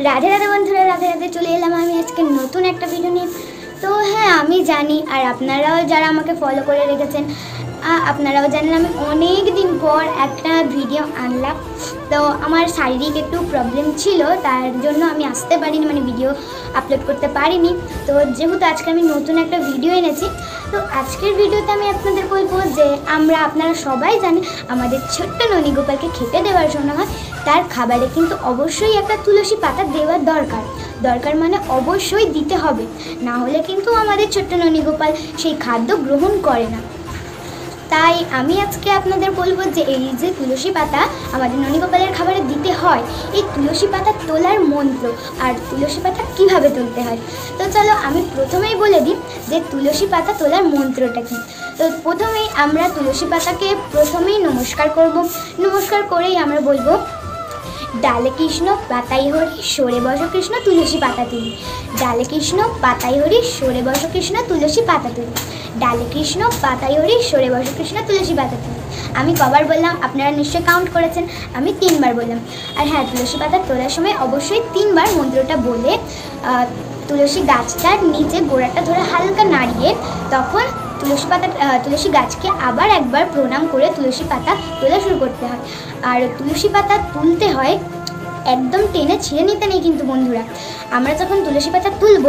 রাধে রাধে বন্ধুরা, রাধে রাধে। চলে এলাম আমি আজকে নতুন একটা ভিডিও নিয়ে। তো হ্যাঁ, আমি জানি আর আপনারাও যারা আমাকে ফলো করে রেখেছেন আপনারাও জানেন আমি অনেক দিন পর একটা ভিডিও আনলাম। তো আমার শারীরিক একটু প্রবলেম ছিল, তার জন্য আমি আসতে পারিনি, মানে ভিডিও আপলোড করতে পারিনি। তো যেহেতু আজকে আমি নতুন একটা ভিডিও এনেছি, তো আজকের ভিডিওতে আমি আপনাদের বলবো যে আপনারা সবাই জানেন আমাদের ছোট্ট ননী গোপালকে খেতে দেওয়ার জন্য হয় তার খাবারে কিন্তু অবশ্যই একটা তুলসী পাতা দেওয়ার দরকার মানে অবশ্যই দিতে হবে, না হলে কিন্তু আমাদের ছোট্ট ননী গোপাল সেই খাদ্য গ্রহণ করে না। তাই আমি আজকে আপনাদের বলবো যে এই যে তুলসী পাতা আমাদের ননী গোপালের খাবারে দিতে হয়, এই তুলসী পাতা তোলার মন্ত্র আর তুলসী পাতা কিভাবে তুলতে হয়। তো চলো আমি প্রথমেই বলে দিই যে তুলসী পাতা তোলার মন্ত্রটা কী। তো প্রথমেই আমরা তুলসী পাতাকে নমস্কার করব। নমস্কার করেই আমরা বলবো, ডালে কৃষ্ণ পাতাই হরি সরে বসো কৃষ্ণ তুলসী পাতা তুলি। ডালে কৃষ্ণ পাতাই হরি সরে বসো কৃষ্ণ তুলসী পাতা তুলি। ডালে কৃষ্ণ পাতাই হরি সরে বসো কৃষ্ণ তুলসী পাতা তুলি। আমি কবার বললাম আপনারা নিশ্চয়ই কাউন্ট করেছেন, আমি 3 বার বললাম। আর হ্যাঁ, তুলসী পাতা তোলার সময় অবশ্যই 3 বার মন্ত্রটা বলে তুলসী গাছটার নিচে গোড়াটা ধরে হালকা নাড়িয়ে তখন তুলসী গাছকে আবার একবার প্রণাম করে তুলসী পাতা তোলা শুরু করতে হয়। আর তুলসী পাতা তুলতে হয় একদম টেনে ছিঁড়ে নিতে নেই কিন্তু বন্ধুরা। আমরা যখন তুলসী পাতা তুলব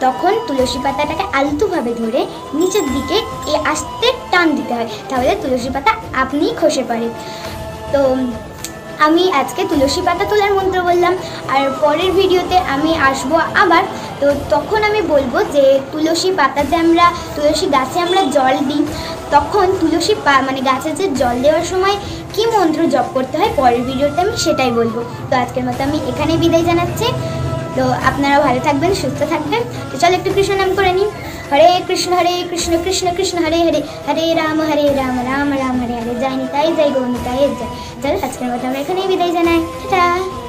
তখন তুলসী পাতাটাকে আলতুভাবে ধরে নিচের দিকে আস্তে টান দিতে হয়, তাহলে তুলসী পাতা আপনিই খসে পড়ে। তো আমি আজকে তুলসী পাতা তোলার মন্ত্র বললাম, আর পরের ভিডিওতে আমি আসবো আবার। তো তখন আমি বলবো যে তুলসী গাছে আমরা জল দিই, তখন মানে গাছে যে জল দেওয়ার সময় কি মন্ত্র জপ করতে হয় পরের ভিডিওতে আমি সেটাই বলবো। তো আজকের মতো আমি এখানেই বিদায় জানাচ্ছি। তো আপনারা ভালো থাকবেন, সুস্থ থাকবেন। তো চলো একটু কৃষ্ণ নাম করে নিন। হরে কৃষ্ণ কৃষ্ণ কৃষ্ণ হরে হরে, হরে রাম রাম রাম হরে হরে। জয় নিতাই, জয় গৌর নিতাই, জয়। চলো আজকের মতো আমরা এখানেই বিদায় জানাই। টাটা।